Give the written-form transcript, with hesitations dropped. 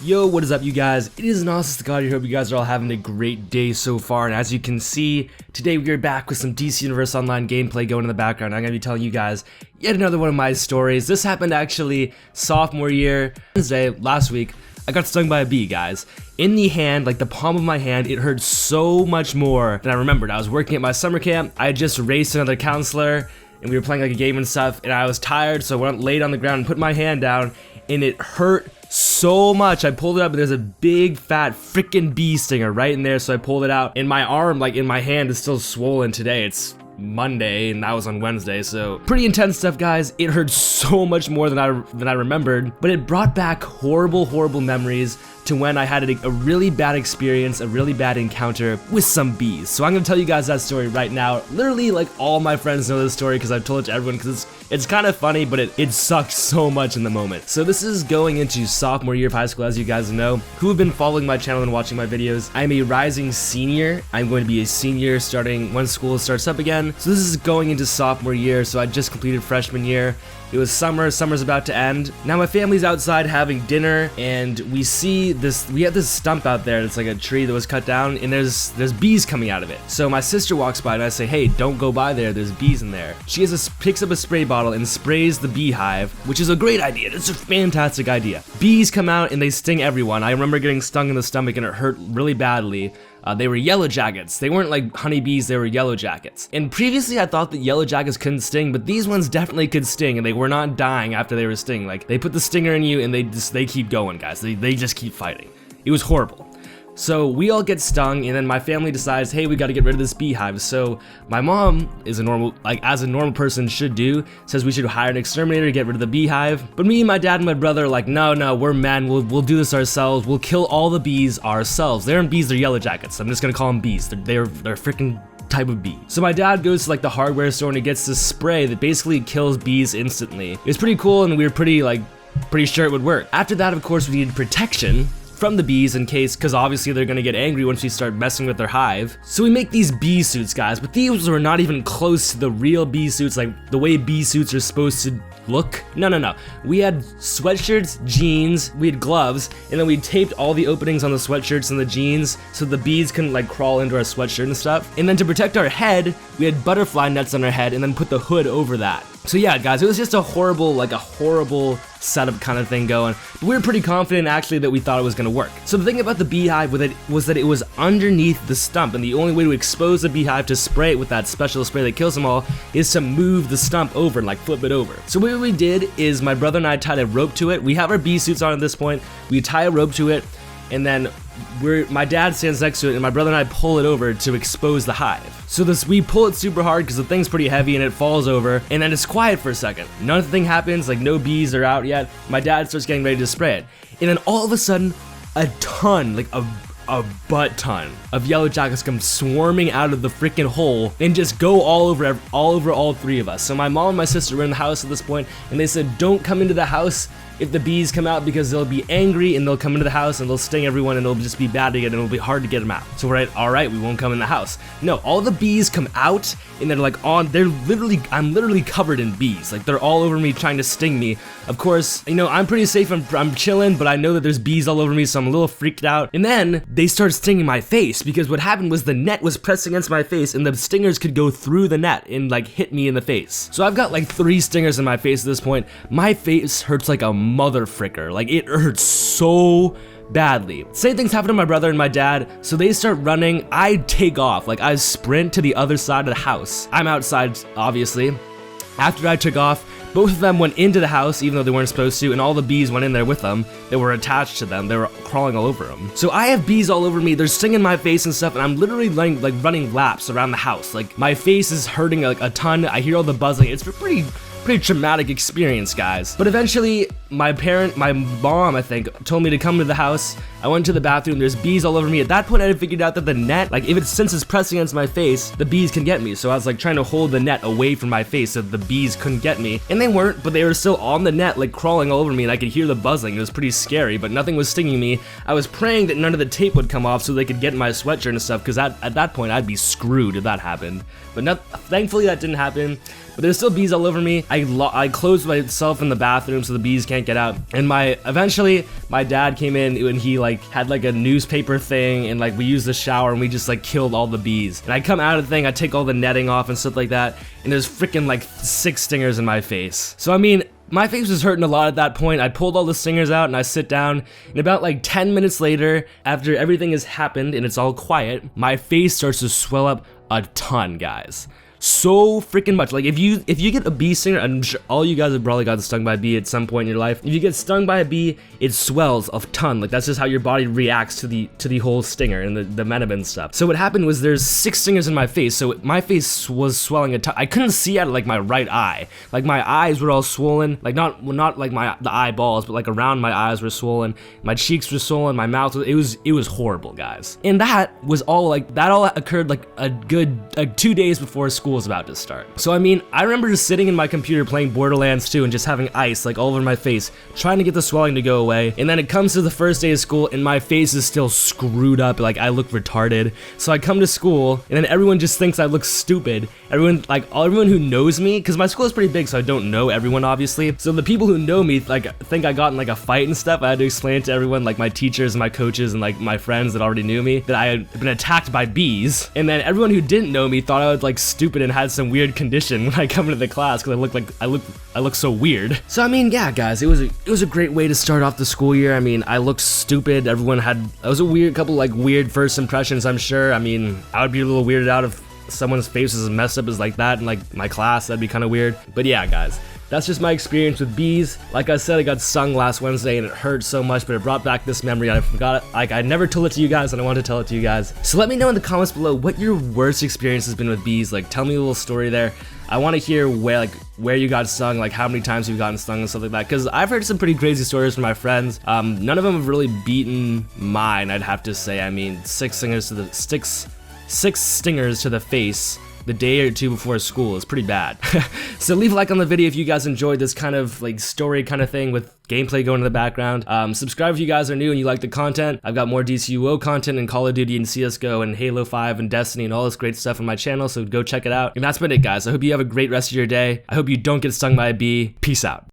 Yo, what is up, you guys? It is NosisTheGod. I hope you guys are all having a great day so far. And as you can see, today we are back with some DC Universe Online gameplay going in the background. I'm going to be telling you guys yet another one of my stories. This happened actually sophomore year, Wednesday, last week. I got stung by a bee, guys. In the hand, like the palm of my hand, it hurt so much more than I remembered. I was working at my summer camp. I had just raced another counselor, and we were playing like a game and stuff, and I was tired, so I went laid on the ground and put my hand down, and it hurt so much. I pulled it up and there's a big fat freaking bee stinger right in there, so I pulled it out, and my arm, like in my hand, is still swollen today. It's Monday and that was on Wednesday, so pretty intense stuff, guys. It hurt so much more than I remembered, but it brought back horrible memories to when I had a really bad experience, a really bad encounter with some bees. So I'm gonna tell you guys that story right now. Literally, like, all my friends know this story because I've told it to everyone, because it's kind of funny, but it sucks so much in the moment. So this is going into sophomore year of high school, as you guys know, who have been following my channel and watching my videos. I'm a rising senior. I'm going to be a senior starting when school starts up again. So this is going into sophomore year, so I just completed freshman year. It was summer's about to end. Now my family's outside having dinner, and we have this stump out there that's like a tree that was cut down, and there's bees coming out of it. So my sister walks by and I say, hey, don't go by there, there's bees in there. She picks up a spray bottle and sprays the beehive, which is a great idea. It's a fantastic idea. Bees come out and they sting everyone. I remember getting stung in the stomach and it hurt really badly. They were yellow jackets. They weren't like honeybees, they were yellow jackets. And previously I thought that yellow jackets couldn't sting, but these ones definitely could sting, and they were not dying after they were sting. Like, they put the stinger in you and they keep going, guys. They just keep fighting. It was horrible. So we all get stung, and then my family decides, hey, we gotta get rid of this beehive. So my mom is as a normal person should do, says we should hire an exterminator to get rid of the beehive. But me, my dad, and my brother are like, no, we're men, we'll do this ourselves. We'll kill all the bees ourselves. They aren't bees, they're yellow jackets. I'm just gonna call them bees. They're freaking type of bee. So my dad goes to like the hardware store and he gets this spray that basically kills bees instantly. It was pretty cool, and we were pretty sure it would work. After that, of course, we needed protection from the bees in case, because obviously they're gonna get angry once we start messing with their hive. So we make these bee suits, guys, but these were not even close to the real bee suits, like the way bee suits are supposed to look. No. We had sweatshirts, jeans, we had gloves, and then we taped all the openings on the sweatshirts and the jeans so the bees couldn't like crawl into our sweatshirt and stuff. And then to protect our head, we had butterfly nets on our head and then put the hood over that. So yeah, guys, it was just a horrible setup kind of thing going, but we were pretty confident actually that we thought it was gonna work. So the thing about the beehive with it was that it was underneath the stump, and the only way to expose the beehive to spray it with that special spray that kills them all is to move the stump over and like flip it over. So what we did is my brother and I tied a rope to it. We have our bee suits on at this point. We tie a rope to it, and then my dad stands next to it, and my brother and I pull it over to expose the hive. So we pull it super hard because the thing's pretty heavy and it falls over, and then it's quiet for a second. Nothing happens, like no bees are out yet. My dad starts getting ready to spray it, and then all of a sudden, a ton, like a butt ton of yellow jackets come swarming out of the freaking hole and just go all over all three of us. So my mom and my sister were in the house at this point, and they said, don't come into the house if the bees come out, because they'll be angry and they'll come into the house and they'll sting everyone and it'll just be bad to get, and it'll be hard to get them out. So we're like, all right, we won't come in the house. No, all the bees come out and they're like I'm literally covered in bees. Like, they're all over me trying to sting me. Of course, you know, I'm pretty safe, I'm chilling, but I know that there's bees all over me, so I'm a little freaked out. And then they start stinging my face, because what happened was the net was pressed against my face and the stingers could go through the net and like hit me in the face. So I've got like 3 stingers in my face at this point. My face hurts like a mother fricker. Like, it hurts so badly. Same things happen to my brother and my dad, so they start running. I take off, like I sprint to the other side of the house. I'm outside, obviously. After I took off, both of them went into the house, even though they weren't supposed to, and all the bees went in there with them. They were attached to them. They were crawling all over them. So I have bees all over me. They're stinging my face and stuff, and I'm literally running laps around the house. Like, my face is hurting like a ton. I hear all the buzzing. It's pretty traumatic experience, guys. But eventually, my mom, I think, told me to come to the house. I went to the bathroom, there's bees all over me. At that point, I had figured out that the net, like, since it's pressed against my face, the bees can get me. So I was like trying to hold the net away from my face so the bees couldn't get me. And they weren't, but they were still on the net, like crawling all over me, and I could hear the buzzing. It was pretty scary, but nothing was stinging me. I was praying that none of the tape would come off so they could get in my sweatshirt and stuff, because at that point, I'd be screwed if that happened. But thankfully, that didn't happen. but there's still bees all over me. I closed myself in the bathroom so the bees can't get out. And eventually my dad came in and he like had like a newspaper thing, and like we used the shower and we just like killed all the bees. And I come out of the thing, I take all the netting off and stuff like that, and there's freaking like 6 stingers in my face. So I mean, my face was hurting a lot at that point. I pulled all the stingers out and I sit down, and about like 10 minutes later, after everything has happened and it's all quiet, my face starts to swell up a ton, guys. So freaking much. Like if you get a bee stinger, I'm sure all you guys have probably got stung by a bee at some point in your life. If you get stung by a bee, it swells a ton. Like that's just how your body reacts to the whole stinger and the venom and stuff. So what happened was there's 6 stingers in my face, so my face was swelling a ton. I couldn't see out of like my right eye. Like my eyes were all swollen, like not like the eyeballs, but like around my eyes were swollen. My cheeks were swollen. My mouth was, it was horrible, guys. And that all occurred like a good 2 days before school was about to start. So I mean, I remember just sitting in my computer playing Borderlands 2 and just having ice like all over my face, trying to get the swelling to go away. And then it comes to the first day of school and my face is still screwed up, like I look retarded. So I come to school and then everyone just thinks I look stupid. Everyone who knows me, because my school is pretty big, so I don't know everyone obviously. So the people who know me like think I got in like a fight and stuff. I had to explain to everyone, like my teachers and my coaches and like my friends that already knew me, that I had been attacked by bees. And then everyone who didn't know me thought I was like stupid and had some weird condition when I come into the class because I look so weird. So I mean, yeah, guys, it was a great way to start off the school year. I mean, I looked stupid. It was a couple like weird first impressions, I'm sure. I mean, I would be a little weirded out if someone's face is as messed up as like that in like my class. That'd be kind of weird. But yeah, guys, that's just my experience with bees. Like I said, I got stung last Wednesday and it hurt so much, but it brought back this memory. I forgot it. Like I never told it to you guys and I wanted to tell it to you guys. So let me know in the comments below what your worst experience has been with bees. Like tell me a little story there. I want to hear where you got stung, like how many times you've gotten stung and stuff like that, because I've heard some pretty crazy stories from my friends. None of them have really beaten mine, I'd have to say. I mean, 6 stingers to the face the day or two before school is pretty bad. So leave a like on the video if you guys enjoyed this kind of like story kind of thing with gameplay going in the background. Subscribe if you guys are new and you like the content. I've got more DCUO content and Call of Duty and CSGO and Halo 5 and Destiny and all this great stuff on my channel, so go check it out. And that's been it, guys. I hope you have a great rest of your day. I hope you don't get stung by a bee. Peace out.